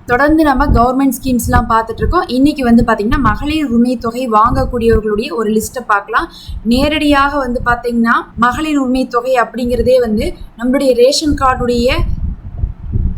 தொடர்ந்து நம்ம கவர்மெண்ட் ஸ்கீம்ஸ்லாம் பார்த்துட்டு இருக்கோம். இன்னைக்கு வந்து பார்த்தீங்கன்னா மகளிர் உரிமை தொகை வாங்கக்கூடியவர்களுடைய ஒரு லிஸ்ட்டை பார்க்கலாம். நேரடியாக வந்து பார்த்தீங்கன்னா மகளிர் உரிமை தொகை அப்படிங்கிறதே வந்து நம்மளுடைய ரேஷன் கார்டுடைய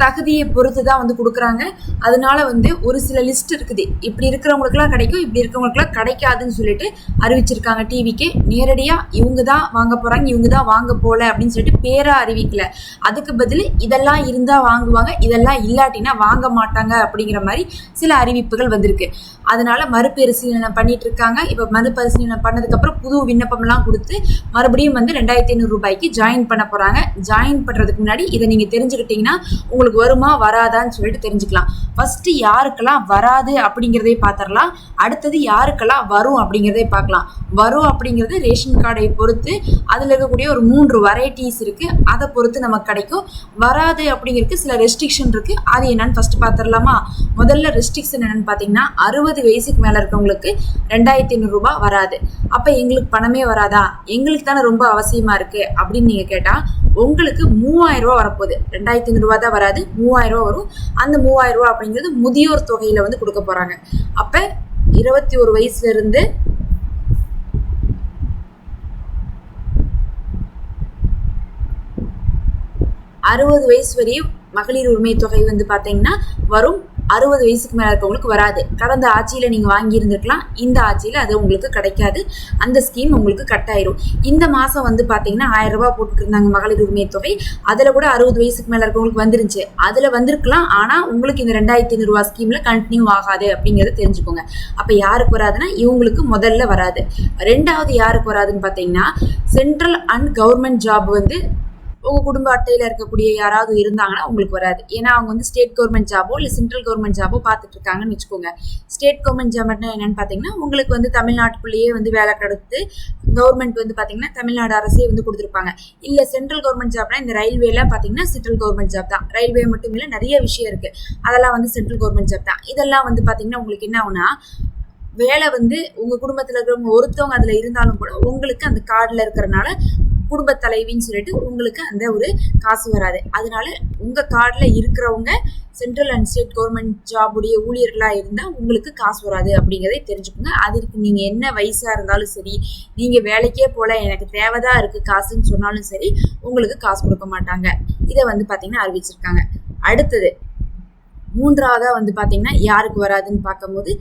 தகுதியை பொறுத்து தான் வந்து கொடுக்குறாங்க. அதனால வந்து ஒரு சில லிஸ்ட் இருக்குது, இப்படி இருக்கிறவங்களுக்குலாம் கிடைக்கும், இப்படி இருக்கிறவங்களுக்குலாம் கிடைக்காதுன்னு சொல்லிட்டு அறிவிச்சிருக்காங்க. டிவிக்கு நேரடியாக இவங்க தான் வாங்க போகிறாங்க, இவங்க தான் வாங்க போகல அப்படின்னு சொல்லிட்டு பேராக அறிவிக்கல. அதுக்கு பதில் இதெல்லாம் இருந்தால் வாங்குவாங்க, இதெல்லாம் இல்லாட்டினா வாங்க மாட்டாங்க அப்படிங்கிற மாதிரி சில அறிவிப்புகள் வந்திருக்கு. அதனால மறுபரிசீலனை பண்ணிட்டு இருக்காங்க. இப்போ மறுபரிசீலனை பண்ணதுக்கப்புறம் புது விண்ணப்பம்லாம் கொடுத்து மறுபடியும் வந்து 2500 ரூபாய்க்கு ஜாயின் பண்ண போகிறாங்க. ஜாயின் பண்ணுறதுக்கு முன்னாடி இதை நீங்கள் தெரிஞ்சுக்கிட்டிங்கன்னா உங்களுக்கு வருமா வராதான்னு சொல்லிட்டு தெரிஞ்சுக்கலாம். ஃபர்ஸ்ட் யாருக்கெல்லாம் வராது அப்படிங்கிறதே பார்த்துடலாம். அடுத்தது யாருக்கெல்லாம் வரும் அப்படிங்கிறதே பார்க்கலாம். வரும் அப்படிங்கிறது ரேஷன் கார்டை பொறுத்து அதில் இருக்கக்கூடிய ஒரு 3 வெரைட்டிஸ் இருக்குது, அதை பொறுத்து நமக்கு கிடைக்கும். வராது அப்படிங்கிறதுக்கு சில ரெஸ்ட்ரிக்ஷன் இருக்குது, அது என்னன்னு ஃபர்ஸ்ட் பார்த்துடலாமா? முதல்ல ரெஸ்ட்ரிக்ஷன் என்னன்னு பார்த்தீங்கன்னா 60 வயசுக்கு மேலே இருக்கவங்களுக்கு 2500 ரூபாய் வராது. அப்போ எங்களுக்கு பணமே வராதா, எங்களுக்கு தானே ரொம்ப அவசியமாக இருக்குது அப்படின்னு நீங்கள் கேட்டால் உங்களுக்கு 3000 ரூபா வரப்போகுது. 2500 ரூபா தான் வராது, 3000 ரூபா வரும். அந்த 3000 ரூபா அப்படிங்கிறது முதியோர் தொகையில் வந்து கொடுக்க போகிறாங்க. அப்போ 21 வயசுலேருந்து 60 வயசு வரையும் மகளிர் உரிமை தொகை வந்து பார்த்தீங்கன்னா வரும். 60 வயசுக்கு மேலே இருக்கவங்களுக்கு வராது. கடந்த ஆட்சியில் நீங்கள் வாங்கியிருந்துருக்கலாம், இந்த ஆட்சியில் அது உங்களுக்கு கிடைக்காது. அந்த ஸ்கீம் உங்களுக்கு கட் ஆயிரும். இந்த மாதம் வந்து பார்த்தீங்கன்னா 1000 ரூபா போட்டுட்டு இருந்தாங்க மகளிர் உரிமை தொகை. அதில் கூட 60 வயசுக்கு மேலே இருக்கவங்களுக்கு வந்துருந்துச்சு. அதில் வந்திருக்கலாம், ஆனால் உங்களுக்கு இந்த 2500 ரூபா ஸ்கீமில் கண்டினியூ ஆகாது அப்படிங்கிறத தெரிஞ்சுக்கோங்க. அப்போ யாருக்கு வராதுன்னா இவங்களுக்கு முதல்ல வராது. ரெண்டாவது யாருக்கு வராதுன்னு பார்த்தீங்கன்னா சென்ட்ரல் அண்ட் கவர்மெண்ட் ஜாப் வந்து உங்கள் குடும்ப அட்டையில் இருக்கக்கூடிய யாராவது இருந்தாங்கன்னா உங்களுக்கு வராது. ஏன்னா அவங்க வந்து ஸ்டேட் கவர்மெண்ட் ஜாபோ இல்லை சென்ட்ரல் கவர்மெண்ட் ஜாபோ பார்த்துட்டு இருக்காங்கன்னு வச்சுக்கோங்க. ஸ்டேட் கவர்மெண்ட் ஜாப்னா என்னன்னு பார்த்தீங்கன்னா உங்களுக்கு வந்து தமிழ்நாட்டுக்குள்ளேயே வந்து வேலை கொடுத்து கவர்மெண்ட் வந்து பார்த்தீங்கன்னா தமிழ்நாடு அரசே வந்து கொடுத்துருப்பாங்க. இல்லை சென்ட்ரல் கவர்மெண்ட் ஜாப்னா இந்த ரயில்வேலாம் பார்த்தீங்கன்னா சென்ட்ரல் கவர்மெண்ட் ஜாப் தான். ரயில்வே மட்டும் இல்லை, நிறைய விஷயம் இருக்குது, அதெல்லாம் வந்து சென்ட்ரல் கவர்மெண்ட் ஜாப் தான். இதெல்லாம் வந்து பார்த்தீங்கன்னா உங்களுக்கு என்ன ஆகுனா வேலை வந்து உங்கள் குடும்பத்தில் இருக்கிறவங்க ஒருத்தவங்க அதில் இருந்தாலும் கூட உங்களுக்கு அந்த கார்டில் இருக்கிறனால குடும்ப தலைவின்னு சொல்லிட்டு உங்களுக்கு அந்த ஒரு காசு வராது. அதனால உங்கள் கார்டில் இருக்கிறவங்க சென்ட்ரல் அண்ட் ஸ்டேட் கவர்மெண்ட் ஜாபுடைய ஊழியர்களாக இருந்தால் உங்களுக்கு காசு வராது அப்படிங்கிறதை தெரிஞ்சுக்கோங்க. அதற்கு நீங்கள் என்ன வயசாக இருந்தாலும் சரி, நீங்கள் வேலைக்கே போல எனக்கு தேவைதான் இருக்குது காசுன்னு சொன்னாலும் சரி உங்களுக்கு காசு கொடுக்க மாட்டாங்க. இதை வந்து பார்த்தீங்கன்னா அறிவிச்சிருக்காங்க. அடுத்தது மூன்றாவதாக வந்து பார்த்தீங்கன்னா யாருக்கு வராதுன்னு பார்க்கும்போது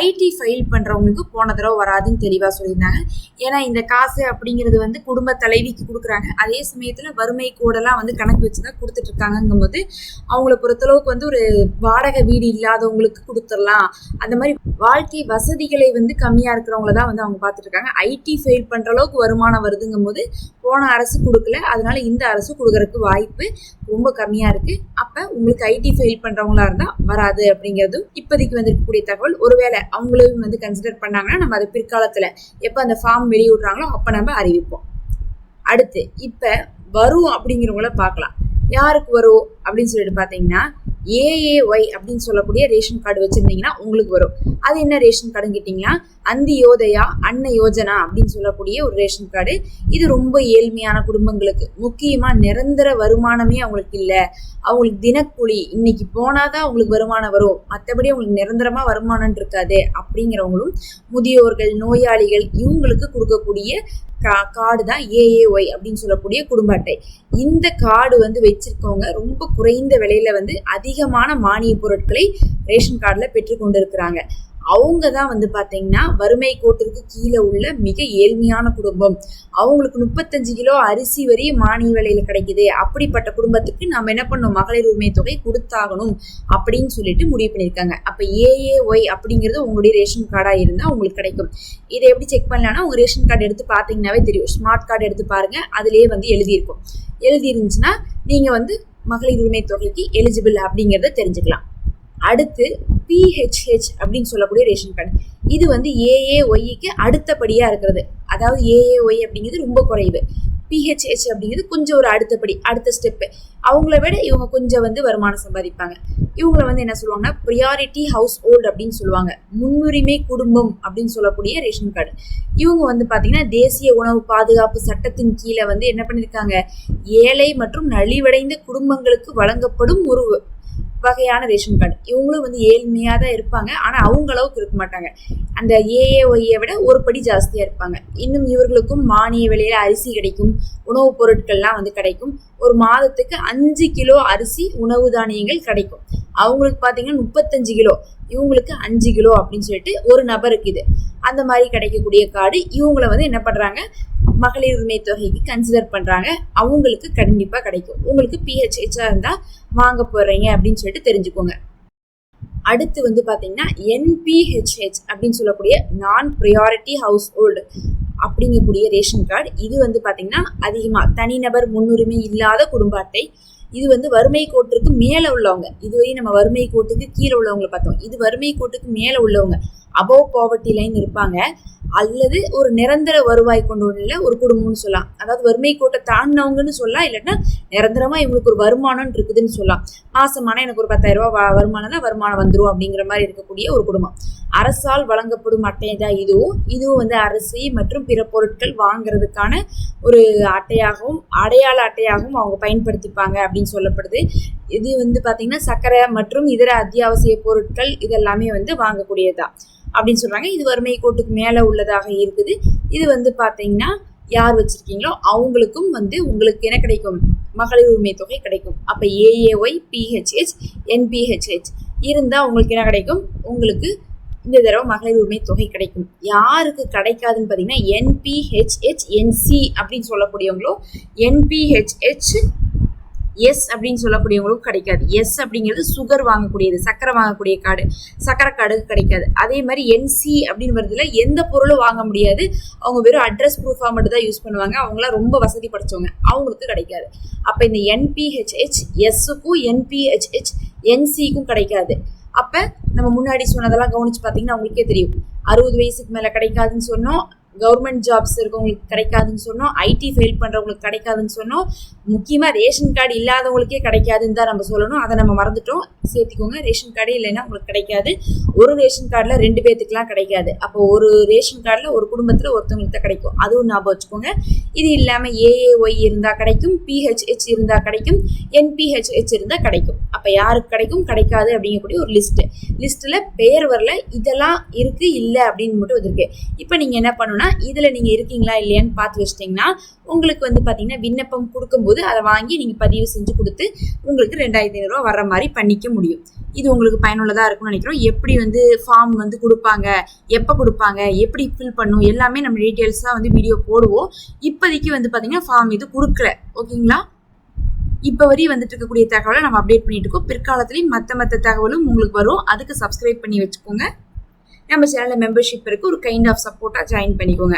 ஐடி ஃபைல் பண்ணுறவங்களுக்கு போன தடவை வராதுன்னு தெளிவாக சொல்லியிருந்தாங்க. ஏன்னா இந்த காசு அப்படிங்கிறது வந்து குடும்ப தலைவிக்கு கொடுக்குறாங்க. அதே சமயத்தில் வறுமை கோடெல்லாம் வந்து கணக்கு வச்சு தான் கொடுத்துட்ருக்காங்கங்கும்போது அவங்கள பொறுத்தளவுக்கு வந்து ஒரு வாடகை வீடு இல்லாதவங்களுக்கு கொடுத்துடலாம். அந்த மாதிரி வாழ்க்கை வசதிகளை வந்து கம்மியாக இருக்கிறவங்கள தான் வந்து அவங்க பார்த்துட்ருக்காங்க. ஐடி ஃபைல் பண்ணுற அளவுக்கு வருமானம் வருதுங்கும் போது போன அரசு கொடுக்கல, அதனால இந்த அரசு கொடுக்கறதுக்கு வாய்ப்பு ரொம்ப கம்மியாக இருக்குது. அப்போ உங்களுக்கு ஐடி ஃபைல் பண்ணுறவங்களா இருந்தால் வராது அப்படிங்கிறதும் இப்போதைக்கு வந்திருக்கக்கூடிய தகவல். ஒருவேளை அவங்களையும் வந்து கன்சிடர் பண்ணாங்கன்னா நம்ம அதை பிற்காலத்தில் எப்போ அந்த ஃபார்ம் வெளியிடுறாங்களோ அப்போ நம்ம அறிவிப்போம். அடுத்து இப்போ வரும் அப்படிங்கிறவங்கள பார்க்கலாம். யாருக்கு வரும் அப்படின்னு சொல்லிட்டு பார்த்தீங்கன்னா AAY அப்படின்னு சொல்லக்கூடிய ரேஷன் கார்டு வச்சுருந்தீங்கன்னா உங்களுக்கு வரும். அது என்ன ரேஷன் கார்டுன்னு கேட்டிங்கன்னா அந்தியோதயா அன்ன யோஜனா அப்படின்னு சொல்லக்கூடிய ஒரு ரேஷன் கார்டு. இது ரொம்ப ஏழ்மையான குடும்பங்களுக்கு, முக்கியமாக நிரந்தர வருமானமே அவங்களுக்கு இல்லை, அவங்களுக்கு தினக்கூலி இன்னைக்கு போனாதான் அவங்களுக்கு வருமானம் வரும், மற்றபடி அவங்களுக்கு நிரந்தரமாக வருமானம் இருக்காது அப்படிங்கிறவங்களும் முதியோர்கள், நோயாளிகள் இவங்களுக்கு கொடுக்கக்கூடிய கார்டு தான் AAY அப்படின்னு சொல்லக்கூடிய குடும்ப அட்டை. இந்த கார்டு வந்து வச்சிருக்கவங்க ரொம்ப குறைந்த விலையில வந்து அதிகமான மானிய பொருட்களை ரேஷன் கார்டில் பெற்றுக்கொண்டு இருக்கிறாங்க. அவங்க தான் வந்து பார்த்தீங்கன்னா வறுமை கோட்டிற்கு கீழே உள்ள மிக ஏழ்மையான குடும்பம். அவங்களுக்கு 35 கிலோ அரிசி வரையும் மானிய விலையில் கிடைக்குது. அப்படிப்பட்ட குடும்பத்துக்கு நம்ம என்ன பண்ணணும், மகளிர் உரிமை தொகை கொடுத்தாகணும் அப்படின்னு சொல்லிட்டு முடிவு பண்ணியிருக்காங்க. அப்போ AAY அப்படிங்கிறது உங்களுடைய ரேஷன் கார்டாக இருந்தால் உங்களுக்கு கிடைக்கும். இதை எப்படி செக் பண்ணலான்னா உங்கள் ரேஷன் கார்டு எடுத்து பார்த்தீங்கன்னாவே தெரியும். ஸ்மார்ட் கார்டு எடுத்து பாருங்கள், அதுலேயே வந்து எழுதியிருக்கும். எழுதிருந்துச்சுன்னா நீங்கள் வந்து மகளிர் உரிமை தொகைக்கு எலிஜிபிள் அப்படிங்கிறத தெரிஞ்சுக்கலாம். அடுத்து PHH அப்படின்னு சொல்லக்கூடிய ரேஷன் கார்டு. இது வந்து AAYக்கு அடுத்தபடியாக இருக்கிறது. அதாவது AAY அப்படிங்கிறது ரொம்ப குறைவு, PHH அப்படிங்கிறது கொஞ்சம் ஒரு அடுத்த ஸ்டெப்பு. அவங்கள விட இவங்க கொஞ்சம் வந்து வருமானம் சம்பாதிப்பாங்க. இவங்கள வந்து என்ன சொல்லுவாங்கன்னா ப்ரியாரிட்டி ஹவுஸ் ஹோல்டு அப்படின்னு சொல்லுவாங்க, முன்னுரிமை குடும்பம் அப்படின்னு சொல்லக்கூடிய ரேஷன் கார்டு. இவங்க வந்து பார்த்தீங்கன்னா தேசிய உணவு பாதுகாப்பு சட்டத்தின் கீழே வந்து என்ன பண்ணியிருக்காங்க, ஏழை மற்றும் நலிவடைந்த குடும்பங்களுக்கு வழங்கப்படும் ஒரு வகையான ரேஷன் கார்டு. இவங்களும் வந்து ஏழ்மையாக தான் இருப்பாங்க, ஆனால் அவங்க அளவுக்கு இருக்க மாட்டாங்க. அந்த ஏஏஒய்யை விட ஒரு படி ஜாஸ்தியாக இருப்பாங்க. இன்னும் இவர்களுக்கும் மானிய விலையில் அரிசி கிடைக்கும், உணவுப் பொருட்கள்லாம் வந்து கிடைக்கும். ஒரு மாதத்துக்கு 5 கிலோ அரிசி உணவு தானியங்கள் கிடைக்கும். அவங்களுக்கு பார்த்தீங்கன்னா 35 கிலோ, இவங்களுக்கு 5 கிலோ அப்படின்னு சொல்லிட்டு ஒரு நபருக்கு இது அந்த மாதிரி கிடைக்கக்கூடிய கார்டு. இவங்களை வந்து என்ன பண்ணுறாங்க, மகளிர் உரிமை தொகைக்கு கன்சிடர் பண்ணுறாங்க. அவங்களுக்கு கண்டிப்பாக கிடைக்கும். உங்களுக்கு பிஹெச்ஹெச்சாக இருந்தால் வாங்க போகிறீங்க அப்படின்னு சொல்லிட்டு தெரிஞ்சுக்கோங்க. அடுத்து வந்து பார்த்தீங்கன்னா என்பிஹெச்ஹெச் அப்படின்னு சொல்லக்கூடிய நான் ப்ரையாரிட்டி ஹவுஸ் ஹோல்டு அப்படிங்கக்கூடிய ரேஷன் கார்டு. இது வந்து பார்த்தீங்கன்னா அதிகமாக தனிநபர் முன்னுரிமை இல்லாத குடும்ப அட்டை. இது வந்து வறுமை கோட்டுக்கு மேலே உள்ளவங்க. இதுவரை நம்ம வறுமை கோட்டுக்கு கீழே உள்ளவங்களை பார்த்தோம். இது வறுமை கோட்டுக்கு மேலே உள்ளவங்க, அபவ் பாவர்ட்டி லைன் இருப்பாங்க, அல்லது ஒரு நிரந்தர வருவாய் கொண்டு உள்ள ஒரு குடும்பம்னு சொல்லலாம். அதாவது வறுமை கோட்டை தாண்டினவங்கன்னு சொல்லலாம், இல்லைன்னா நிரந்தரமாக இவங்களுக்கு ஒரு வருமானம் இருக்குதுன்னு சொல்லலாம். மாசமான எனக்கு ஒரு 10,000 ரூபாய் வருமானம் தான், வருமானம் வந்துடும் அப்படிங்கிற மாதிரி இருக்கக்கூடிய ஒரு குடும்பம். அரசால் வழங்கப்படும் அட்டை தான் இதுவும் வந்து அரிசி மற்றும் பிற பொருட்கள் வாங்குறதுக்கான ஒரு அட்டையாகவும் அடையாள அட்டையாகவும் அவங்க பயன்படுத்திப்பாங்க அப்படின்னு சொல்லப்படுது. இது வந்து பார்த்தீங்கன்னா சர்க்கரை மற்றும் இதர அத்தியாவசிய பொருட்கள் இதெல்லாமே வந்து வாங்கக்கூடியதுதான் அப்படின்னு சொல்றாங்க. இது வறுமை கோட்டுக்கு மேலே உள்ளதாக இருக்குது. இது வந்து பார்த்தீங்கன்னா யார் வச்சிருக்கீங்களோ அவங்களுக்கும் வந்து உங்களுக்கு என்ன கிடைக்கும், மகளிர் உரிமை தொகை கிடைக்கும். அப்போ ஏஏஒய், பிஹெச்ஹெச், என்பிஹெச்ஹெச் இருந்தால் உங்களுக்கு என்ன கிடைக்கும், உங்களுக்கு இந்த தடவை மகளிர் உரிமை தொகை கிடைக்கும். யாருக்கு கிடைக்காதுன்னு பார்த்தீங்கன்னா என்பிஹெச்ஹெச் என்சி அப்படின்னு சொல்லக்கூடியவங்களும், என்பிஹெச்ஹெச் எஸ் அப்படின்னு சொல்லக்கூடியவங்களுக்கும் கிடைக்காது. எஸ் அப்படிங்கிறது சுகர் வாங்கக்கூடியது, சர்க்கரை வாங்கக்கூடிய கார்டு, சர்க்கரை கார்டுக்கு கிடைக்காது. அதே மாதிரி என்சி அப்படின்னு வருதுல எந்த பொருளும் வாங்க முடியாது. அவங்க வெறும் அட்ரஸ் ப்ரூஃபாக மட்டும் தான் யூஸ் பண்ணுவாங்க. அவங்களாம் ரொம்ப வசதி படைச்சவங்க, அவங்களுக்கு கிடைக்காது. அப்போ இந்த என்பிஹெச்ஹெச் எஸ்ஸுக்கும் என்பிஹெச்ஹெச் என்சிக்கும் கிடைக்காது. அப்போ நம்ம முன்னாடி சொன்னதெல்லாம் கவனிச்சு பார்த்தீங்கன்னா உங்களுக்கே தெரியும். 60 வயசுக்கு மேலே கிடைக்காதுன்னு சொன்னோம், கவர்மெண்ட் ஜாப்ஸ் இருக்கவங்களுக்கு கிடைக்காதுன்னு சொன்னோம், ஐடி ஃபெயில் பண்ணுறவங்களுக்கு கிடைக்காதுன்னு சொன்னோம், முக்கியமாக ரேஷன் கார்டு இல்லாதவங்களுக்கே கிடைக்காதுன்னு தான் நம்ம சொல்லணும். அதை நம்ம மறந்துட்டோம், சேர்த்திக்கோங்க. ரேஷன் கார்டு இல்லைன்னா உங்களுக்கு கிடைக்காது. ஒரு ரேஷன் கார்டில் 2 பேர்த்துக்குலாம் கிடைக்காது. அப்போ ஒரு ரேஷன் கார்டில் ஒரு குடும்பத்தில் ஒருத்தவங்களுக்கு தான் கிடைக்கும், அதுவும் ஞாபகம் வச்சுக்கோங்க. இது இல்லாமல் ஏஏஒய் இருந்தால் கிடைக்கும், பிஹெச்ஹெச் இருந்தால் கிடைக்கும், என்பிஹெச்ஹெச் இருந்தால் கிடைக்கும். அப்போ யாருக்கு கிடைக்கும் கிடைக்காது அப்படிங்கக்கூடிய ஒரு லிஸ்ட்டில் பேர் வரல, இதெல்லாம் இருக்குது இல்லை அப்படின்னு மட்டும் வந்திருக்கு. இப்போ நீங்கள் என்ன பண்ணணும்னா இதில் நீங்கள் இருக்கீங்களா இல்லையான்னு பார்த்து வச்சிட்டிங்கன்னா உங்களுக்கு வந்து பார்த்தீங்கன்னா விண்ணப்பம் கொடுக்கும்போது அதை வாங்கி நீங்கள் பதிவு செஞ்சு கொடுத்து உங்களுக்கு 2,500 ரூபா வர்ற மாதிரி பண்ணிக்க முடியும். இது உங்களுக்கு பயனுள்ளதாக இருக்கும்னு நினைக்கிறோம். எப்படி வந்து ஃபார்ம் வந்து கொடுப்பாங்க, எப்போ கொடுப்பாங்க, எப்படி ஃபில் பண்ணும், எல்லாமே நம்ம டீட்டெயில்ஸாக வந்து வீடியோ போடுவோம். இப்போதைக்கு வந்து பார்த்தீங்கன்னா ஃபார்ம் இது கொடுக்கல, ஓகேங்களா? இப்போ வரையும் வந்துட்டு இருக்கக்கூடிய தகவலை நம்ம அப்டேட் பண்ணிட்டு இருக்கோம். பிற்காலத்துலேயும் மற்ற தகவலும் உங்களுக்கு வரும். அதுக்கு சப்ஸ்கிரைப் பண்ணி வச்சுக்கோங்க. நம்ம சேனலில் மெம்பர்ஷிப் இருக்குது, ஒரு கைண்ட் ஆஃப் சப்போர்ட்டாக ஜாயின் பண்ணிக்கோங்க.